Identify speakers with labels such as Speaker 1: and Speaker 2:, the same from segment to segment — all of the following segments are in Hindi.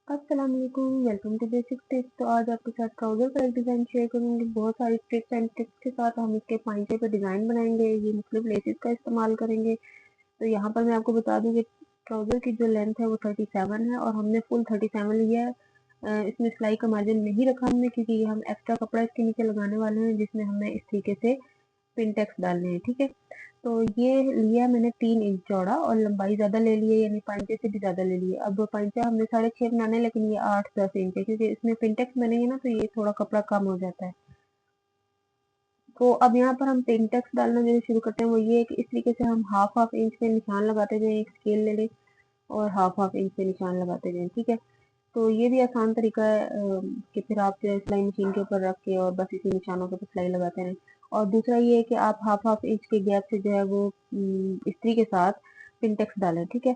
Speaker 1: अस्सलाम वालेकुम, वेलकम टू बेसिक टिप्स। तो आज आपके साथ ट्राउज़र का एक डिज़ाइन शेयर करूँगी। बहुत सारी ट्रिक्स एंड टिप्स के साथ हम इसके पाइंचे पे डिज़ाइन बनाएंगे। ये मुख्तलिफ लेसेस का इस्तेमाल करेंगे। तो यहाँ पर मैं आपको बता दूँ कि ट्राउज़र की जो लेंथ है वो 37 है और हमने फुल 37 लिया है। इसमें सिलाई का मार्जिन नहीं रखा हमने, क्योंकि ये हम एक्स्ट्रा कपड़ा इसके नीचे लगाने वाले हैं, जिसमें हमें इस तरीके से पिनटेक्स डालने हैं। ठीक है, तो ये लिया मैंने 3 इंच चौड़ा और लंबाई ज्यादा ले ली है, यानी पाइंचे से भी ज्यादा ले ली है। अब पाइंचा हमने 6.5 बनाना है, लेकिन ये 8-10 इंच है, क्योंकि इसमें पिनटेक्स बनेंगे ना, तो ये थोड़ा कपड़ा कम हो जाता है। तो अब यहाँ पर हम पिनटेक्स डालना जो शुरू करते हैं वो ये है कि इस तरीके से हम हाफ हाफ इंच पे निशान लगाते जाएं। एक स्केल ले लें और हाफ हाफ इंच पे निशान लगाते जाएं। ठीक है, तो ये भी आसान तरीका है कि फिर आप जो है सिलाई मशीन के ऊपर रख के और बस इसी निशानों के ऊपर सिलाई लगाते रहें। और दूसरा ये है कि आप हाफ हाफ इंच के गैप से जो है वो इस्त्री के साथ पिनटेक्स डालें। ठीक है,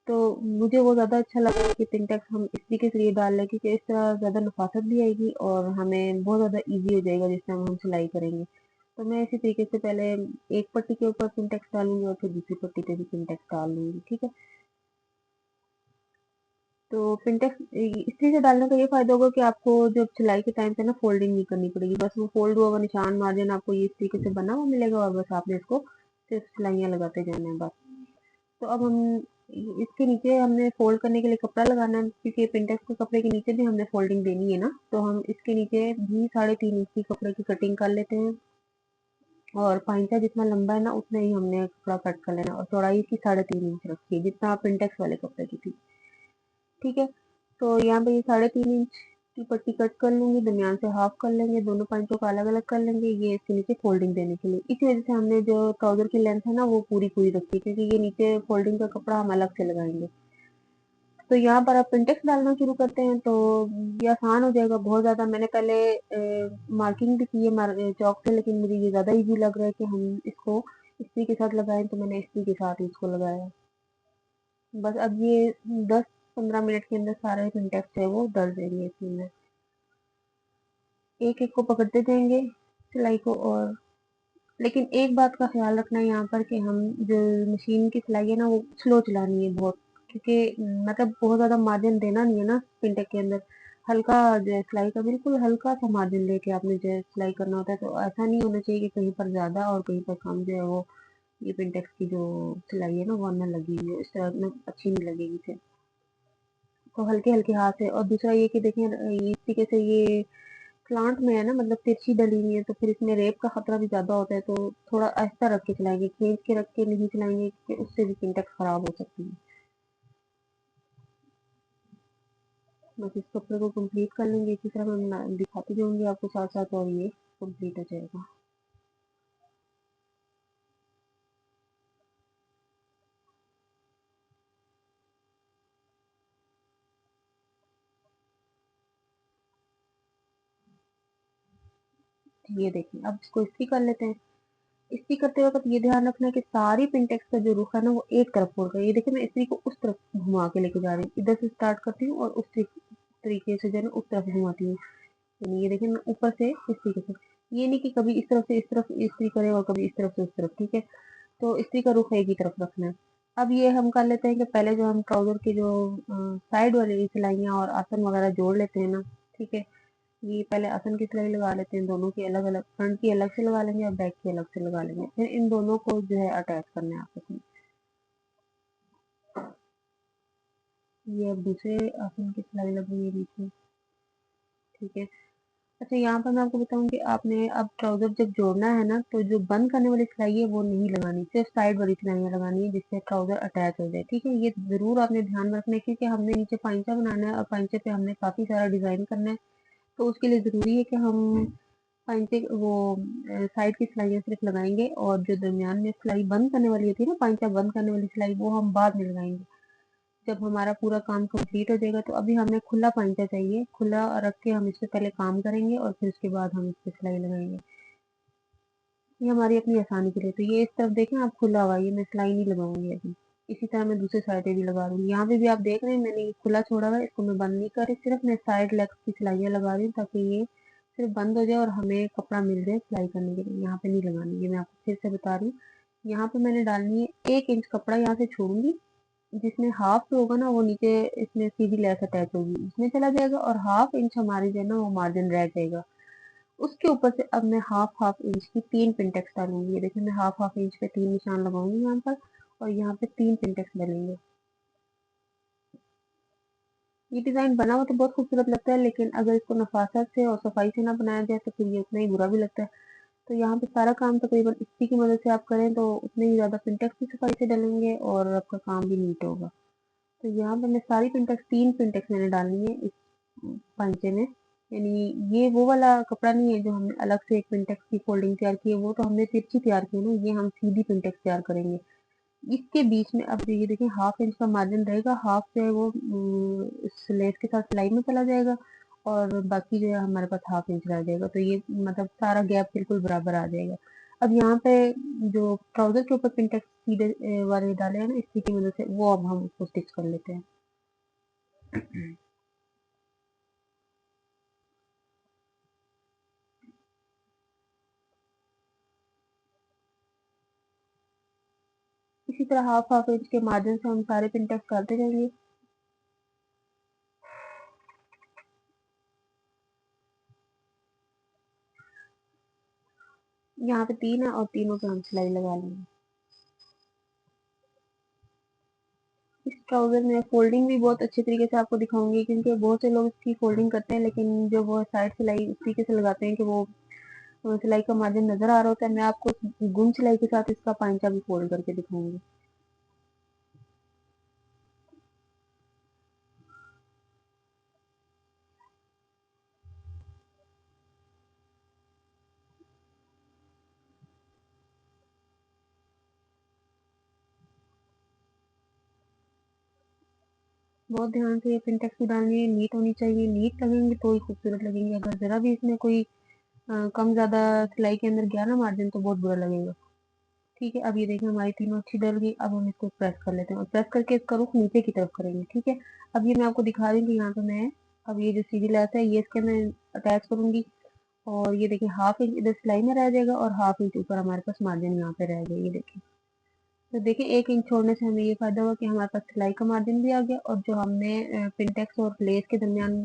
Speaker 1: तो मुझे वो ज़्यादा अच्छा लगा कि पिनटेक्स हम इस्त्री के जरिए डाल लें, क्योंकि इस तरह ज़्यादा नफासत भी आएगी और हमें बहुत ज़्यादा ईजी हो जाएगा जिस टाइम हम सिलाई करेंगे। तो मैं इसी तरीके से पहले एक पट्टी के ऊपर पिनटेक्स डालूंगी और फिर दूसरी पट्टी पे भी पिनटेक्स डाल लूंगी। ठीक है, तो पिंटेक्स इस्त्री से डालने का ये फायदा होगा कि आपको जब सिलाई के टाइम पे ना फोल्डिंग नहीं करनी पड़ेगी। बस वो फोल्ड हुआ हुआ निशान मार्जिन आपको ये इस तरीके से बना हुआ मिलेगा और बस आपने इसको सिर्फ सिलाइयाँ लगाते जाना है बस। तो अब हम इसके नीचे हमने फोल्ड करने के लिए कपड़ा लगाना है, क्योंकि पिंटेक्स के कपड़े के नीचे भी हमने फोल्डिंग देनी है ना। तो हम इसके नीचे भी 3.5 इंच की कपड़े की कटिंग कर लेते हैं और पाइंचा जितना लंबा है ना उतना ही हमने कपड़ा कट कर लेना और चौड़ाई इसकी 3.5 इंच रखी है, जितना पिंटेक्स वाले कपड़े की थी। ठीक है, तो यहाँ पे ये 3.5 इंच की पट्टी कट कर लूंगी, दरमियान से हाफ कर लेंगे, दोनों पंचों को अलग अलग कर लेंगे, ये इसके नीचे फोल्डिंग देने के लिए। इसी वजह से हमने जो ट्राउजर की लेंथ है ना वो पूरी पूरी रखी है, क्योंकि ये नीचे फोल्डिंग का कपड़ा हम अलग से लगाएंगे। तो यहाँ पर आप पिंटेक्स डालना शुरू करते हैं, तो ये आसान हो जाएगा बहुत ज़्यादा। मैंने पहले मार्किंग भी की है चौक से, लेकिन मुझे ये ज़्यादा इजी लग रहा है कि हम इसको इस्त्री के साथ लगाएं, तो मैंने इस्त्री के साथ ही इसको लगाया। बस अब ये 10-15 मिनट के अंदर सारे पिंटेक्स है वो डल जाएंगे इसमें। एक एक को पकड़ते जाएंगे सिलाई को। और लेकिन एक बात का ख्याल रखना है यहाँ पर कि हम जो मशीन की सिलाई है ना वो स्लो चलानी है बहुत, क्योंकि मतलब बहुत ज्यादा मार्जिन देना नहीं है ना पिंटेक के अंदर। हल्का जो है सिलाई का बिल्कुल हल्का सा मार्जिन लेके आपने जो है सिलाई करना होता है। तो ऐसा नहीं होना चाहिए कि कहीं पर ज्यादा और कहीं पर कम जो है वो ये पिंटेक्स की जो सिलाई है ना वो अंदर लगी हुई है, इस तरह में अच्छी नहीं लगेगी फिर। तो हल्के हल्के हाथ से। और दूसरा ये कि देखें इस तरीके से ये प्लांट में है ना, मतलब तिरछी डली हुई है, तो फिर इसमें रेप का खतरा भी ज्यादा होता है। तो थोड़ा आहिस्ता रख के चलाएंगे, खींच के रख के नहीं चलाएंगे, क्योंकि उससे भी पिंटेक्स खराब हो सकती है। बस इस कपड़े को कंप्लीट कर लेंगे, इसी तरह मैं दिखाती जाऊंगी आपको साथ साथ और ये कंप्लीट हो जाएगा। ये देखिए, अब इसको इस्त्री कर लेते हैं। इस्त्री करते वक्त ये ध्यान रखना है कि सारी पिंटेक्स का जो रुख है ना वो एक तरफ होगा। ये देखिए मैं इस्त्री को उस तरफ घुमा के लेके जा रही हूँ, इधर से स्टार्ट करती हूँ और उस तरीके से जो है ना उस तरफ घुमाती हूँ। यानी ये देखिए मैं ऊपर से इस तरीके से, ये नहीं कि कभी इस तरफ से इस तरफ इस्त्री करें और कभी इस तरफ से उस तरफ। ठीक है, तो इस्त्री का रुख एक ही तरफ रखना है। अब ये हम कर लेते हैं कि पहले जो हम ट्राउजर की जो साइड वाली सिलाइयाँ और आसन वगैरह जोड़ लेते हैं ना। ठीक है, ये पहले आसन की सिलाई लगा लेते हैं, दोनों की अलग अलग, फ्रंट की अलग से लगा लेंगे और बैक की अलग से लगा लेंगे। फिर इन दोनों को जो है अटैच करना है आपस में। ये अब दूसरे आसन की सिलाई लगेगी बीच में। ठीक है, अच्छा यहाँ पर मैं आपको बताऊँ कि आपने अब ट्राउजर जब जोड़ना है ना, तो जो बंद करने वाली सिलाई है वो नहीं लगानी, सिर्फ साइड वाली सिलाइयाँ लगानी है, जिससे ट्राउजर अटैच हो जाए। ठीक है, ये जरूर आपने ध्यान में रखना है, क्योंकि हमने नीचे पाइंचा बनाना है और पाइंचे पे हमने काफी सारा डिजाइन करना है। तो उसके लिए जरूरी है कि हम पाइंचे वो साइड की सिलाइयाँ सिर्फ लगाएंगे, और जो दरमियान में सिलाई बंद करने वाली होती है ना, पाइंचा बंद करने वाली सिलाई, वो हम बाद में लगाएंगे जब हमारा पूरा काम कंप्लीट हो जाएगा। तो अभी हमें खुला पाइंचा चाहिए, खुला रख के हम इससे पहले काम करेंगे और फिर उसके बाद हम इस पे सिलाई लगाएंगे। ये हमारी अपनी आसानी के लिए। तो ये इस तरफ देखें आप, खुला हुआ, ये मैं सिलाई नहीं लगाऊंगी अभी। इसी तरह मैं दूसरे साइड पे भी लगा दूंगी। यहाँ पे भी आप देख रहे हैं मैंने ये खुला छोड़ा हुआ है, इसको मैं बंद नहीं कर रही, सिर्फ मैं साइड लेग्स की सिलाइयाँ लगा रही हूँ, ताकि ये सिर्फ बंद हो जाए और हमें कपड़ा मिल जाए सिलाई करने के लिए। यहाँ पे नहीं लगानी, ये मैं आपको फिर से बता रही हूँ। यहाँ पे मैंने डालनी है 1 इंच कपड़ा, यहाँ से छोड़ूंगी जिसमें हाफ जो होगा ना वो नीचे इसमें सीधी लेस अटैच होगी इसमें चला जाएगा, और हाफ इंच हमारी जो है ना वो मार्जिन रह जाएगा। उसके ऊपर से अब मैं हाफ हाफ इंच की 3 पिंटेक्स डालूंगी। ये देखिए मैं हाफ हाफ इंच पे 3 निशान लगाऊंगी यहाँ पर, और यहाँ पे 3 पिंटेक्स डलेंगे। ये डिजाइन बना हुआ तो बहुत खूबसूरत लगता है, लेकिन अगर इसको नफासत से और सफाई से ना बनाया जाए तो फिर ये उतना ही बुरा भी लगता है। तो यहाँ पे सारा काम तकरीबन इसी की मदद से आप करें तो उतने ही ज्यादा पिंटेक्स भी सफाई से डलेंगे और आपका काम भी नीट होगा। तो यहाँ पे मैं सारी पिंटेक्स 3 पिंटेक्स मैंने डालनी है इस पांचे में। यानी ये वो वाला कपड़ा नहीं है जो हमने अलग से एक पिंटेक्स की फोल्डिंग तैयार की है, वो तो हमने तिरछी तैयार की है ना, ये हम सीधी पिंटेक्स तैयार करेंगे। इसके बीच में अब ये देखिए हाफ इंच का मार्जिन रहेगा, हाफ जो है वो इस लेस के साथ सिलाई में चला जाएगा, और बाकी जो है हमारे पास हाफ इंच रह जाएगा। तो ये मतलब सारा गैप बिल्कुल बराबर आ जाएगा। अब यहाँ पे जो ट्राउजर के ऊपर पिंटेक्स सीधे वाले डाले हैं ना इसी की मदद से, वो अब हम उसको स्टिच कर लेते हैं। इसी तरह हाफ हाफ इंच के मार्जिन से हम सारे पिंटेक्स करते जाएंगे। यहाँ पे 3 है और तीनों पे हम सिलाई लगा लेंगे। इस ट्राउजर में फोल्डिंग भी बहुत अच्छे तरीके से आपको दिखाऊंगी, क्योंकि बहुत से लोग इसकी फोल्डिंग करते हैं लेकिन जो वो साइड सिलाई इस तरीके से लगाते हैं कि वो सिलाई का मार्जिन नजर आ रहा होता है। मैं आपको गुम सिलाई के साथ इसका पांचा भी फोल्ड करके दिखाऊंगी। बहुत ध्यान से ये पिंटेक्स भी डालनी है, नीट होनी चाहिए, नीट लगेंगे तो ही खूबसूरत लगेंगे। अगर जरा भी इसमें कोई कम ज्यादा सिलाई के अंदर गया ना मार्जिन तो बहुत बुरा लगेगा। ठीक है, अब ये देखिए हमारी तीनों अच्छी डल गई। अब हम इसको प्रेस कर लेते हैं और प्रेस करके इसका रुख नीचे की तरफ करेंगे। ठीक है, अब ये मैं आपको दिखा रही हूँ कि यहाँ पे मैं अब ये जो सीधी लेस है ये इसके मैं अटैच करूंगी, और ये देखिए हाफ इंच इधर सिलाई में रह जाएगा और हाफ इंच ऊपर हमारे पास मार्जिन यहाँ पे रह गया। ये देखिए, तो देखिए 1 इंच छोड़ने से हमें ये फायदा हुआ कि हमारे पास सिलाई का मार्जिन भी आ गया, और जो हमने पिंटेक्स और लेस के दरमियान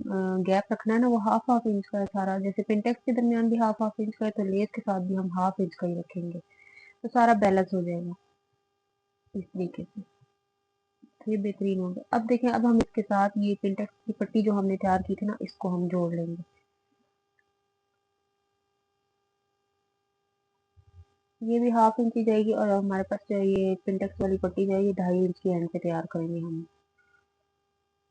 Speaker 1: गैप रखना है ना वो हाफ हाफ इंच का है सारा। जैसे पिंटेक्स के दरमियान भी हाफ हाफ इंच का है तो लेस के साथ भी हम हाफ इंच का ही रखेंगे, तो सारा बैलेंस हो जाएगा इस तरीके से। तो ये बेहतरीन हो गया। अब देखें, अब हम इसके साथ ये पिंटेक्स की पट्टी जो हमने तैयार की थी ना इसको हम जोड़ लेंगे। ये भी हाफ इंच ही जाएगी, और हमारे पास जो है ये पिंटेक्स वाली पट्टी जो है ये 2.5 इंच की एंड पे तैयार करेंगे हम।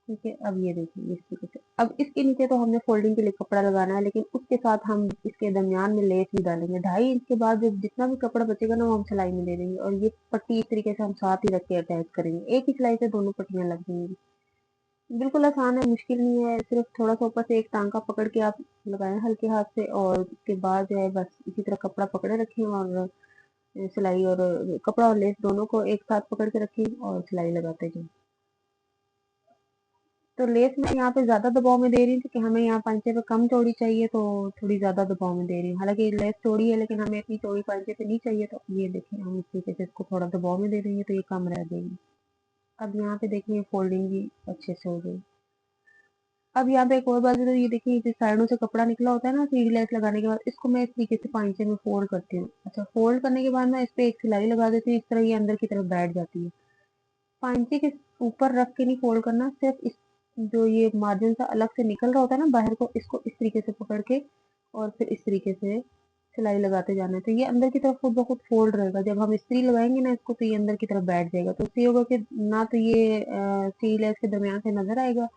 Speaker 1: ठीक है, अब ये देखिए इस तरीके से। अब इसके नीचे तो हमने फोल्डिंग के लिए कपड़ा लगाना है, लेकिन उसके साथ हम इसके दरमियान में लेस भी डालेंगे। 2.5 इंच के बाद जो जितना भी कपड़ा बचेगा ना वो हम सिलाई में दे देंगे, और ये पट्टी इस तरीके से हम साथ ही रख के अटैच करेंगे। एक ही सिलाई से दोनों पट्टियां लग जाएंगी। बिल्कुल आसान है, मुश्किल नहीं है। सिर्फ थोड़ा सा ऊपर से एक टांका पकड़ के आप लगाएं हल्के हाथ से, और उसके बाद जो है बस इसी तरह कपड़ा पकड़े रखें, और सिलाई और कपड़ा और लेस दोनों को एक साथ पकड़ के रखें और सिलाई लगाते जाएं। तो लेस मैं यहाँ पे ज्यादा दबाव में दे रही हूँ क्योंकि हमें यहाँ पांचे पे कम चौड़ी चाहिए, तो थोड़ी ज्यादा दबाव में दे रही हूँ। हालांकि लेस चौड़ी है लेकिन हमें इतनी चौड़ी पांचे पे नहीं चाहिए, तो ये देखिए हम इस तरीके से इसको थोड़ा दबाव में दे देंगे तो ये कम रह जाएगी। अब यहाँ पे देखिए फोल्डिंग भी अच्छे से हो गई। अब यहाँ पे एक और बात है, तो ये देखिए जिस साइडों से कपड़ा निकला होता है ना सीधी लेस लगाने के बाद, इसको मैं इस तरीके से पांचे में फोल्ड करती हूँ। अच्छा, फोल्ड करने के बाद मैं इस पे एक सिलाई लगा देती हूँ, इस तरह ये अंदर की तरफ बैठ जाती है। पांचे के ऊपर रख के नहीं फोल्ड करना, सिर्फ इस जो ये मार्जिन सा अलग से निकल रहा होता है ना बाहर को, इसको इस तरीके से पकड़ के और फिर इस तरीके से सिलाई लगाते जाना है, तो ये अंदर की तरफ खुद ब खुद फोल्ड रहेगा। जब हम इस्त्री लगाएंगे ना इसको तो ये अंदर की तरफ बैठ जाएगा, तो इससे ये होगा कि ना तो ये सी लेस के दरमियान से नजर आएगा,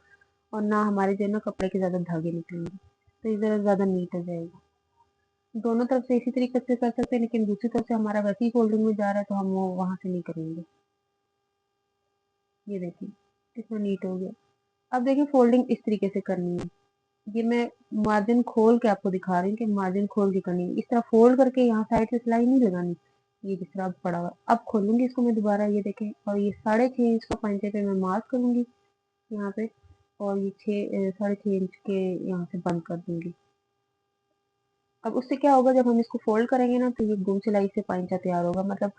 Speaker 1: और ना हमारे जो है ना कपड़े के ज्यादा धागे निकलेंगे, तो ये जरा ज्यादा नीट हो जाएगा। दोनों तरफ से इसी तरीके से कर सकते हैं, लेकिन दूसरी तरफ से हमारा वैसे ही फोल्डिंग में जा रहा है तो हम वो वहां से नहीं करेंगे। ये देखिए कितना नीट हो गया। अब देखिए फोल्डिंग इस तरीके से करनी है। ये मैं मार्जिन खोल के आपको दिखा रही हूँ कि मार्जिन खोल के करनी है। इस तरह फोल्ड करके यहाँ साइड से सिलाई नहीं लगानी। ये जिस तरह अब पड़ा हुआ है। अब खोलूंगी इसको मैं दोबारा, ये देखें, और ये 6.5 इंच का पंचे पे मैं मार्क करूंगी यहाँ पे, और ये 6.5 इंच के यहाँ से बंद कर दूंगी। अब उससे क्या होगा, जब हम इसको फोल्ड करेंगे ना तो ये गुम सिलाई से पांचा तैयार होगा। मतलब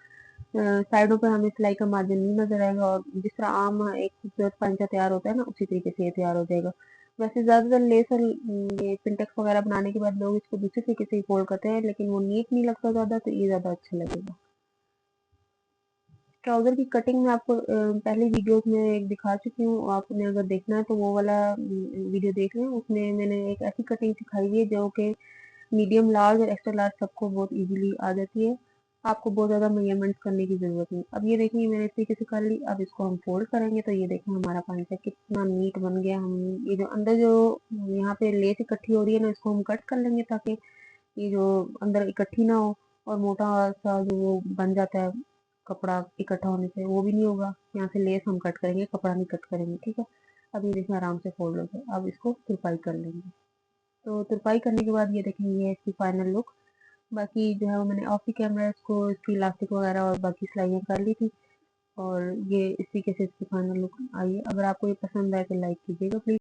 Speaker 1: साइडों पे हमें सिलाई का मार्जिन नहीं नजर आएगा, और जिस तरह आम एक खूबसूरत पंचा तैयार होता है ना, उसी तरीके से ये तैयार हो जाएगा। वैसे ज्यादातर लेस और ये पिंटेक्स वगैरह बनाने के बाद लोग इसको दूसरे तरीके से फोल्ड करते हैं, लेकिन वो नीट नहीं लगता ज्यादा, तो ये ज्यादा अच्छा लगेगा। ट्राउजर की कटिंग में आपको पहले वीडियोस में एक दिखा चुकी हूँ, आपने अगर देखना है तो वो वाला वीडियो देख लें। उसमें मैंने एक ऐसी कटिंग सिखाई हुई है जो कि मीडियम लार्ज और एक्स्ट्रा लार्ज सबको बहुत इजीली आ जाती है। आपको बहुत ज़्यादा मेजरमेंट्स करने की ज़रूरत नहीं। अब ये देखिए मैंने इस तरीके से कर ली। अब इसको हम फोल्ड करेंगे तो ये देखें हमारा पांचा कितना नीट बन गया। हम ये जो अंदर जो यहाँ पे लेस इकट्ठी हो रही है ना, इसको हम कट कर लेंगे ताकि ये जो अंदर इकट्ठी ना हो, और मोटा सा जो वो बन जाता है कपड़ा इकट्ठा होने से, वो भी नहीं होगा। यहाँ से लेस हम कट करेंगे, कपड़ा नहीं कट करेंगे, ठीक है। अब ये देखिए आराम से फोल्ड हो गया। अब इसको तुरपाई कर लेंगे। तो तुरपाई करने के बाद ये देखेंगे ये इसकी फाइनल लुक। बाकी जो है वो मैंने ऑफ द कैमरा इसको इसकी इलास्टिक वगैरह और बाकी सिलाइयाँ कर ली थी, और ये इस तरीके से इसकी फाइनल लुक आई है। अगर आपको ये पसंद आए तो लाइक कीजिएगा प्लीज़।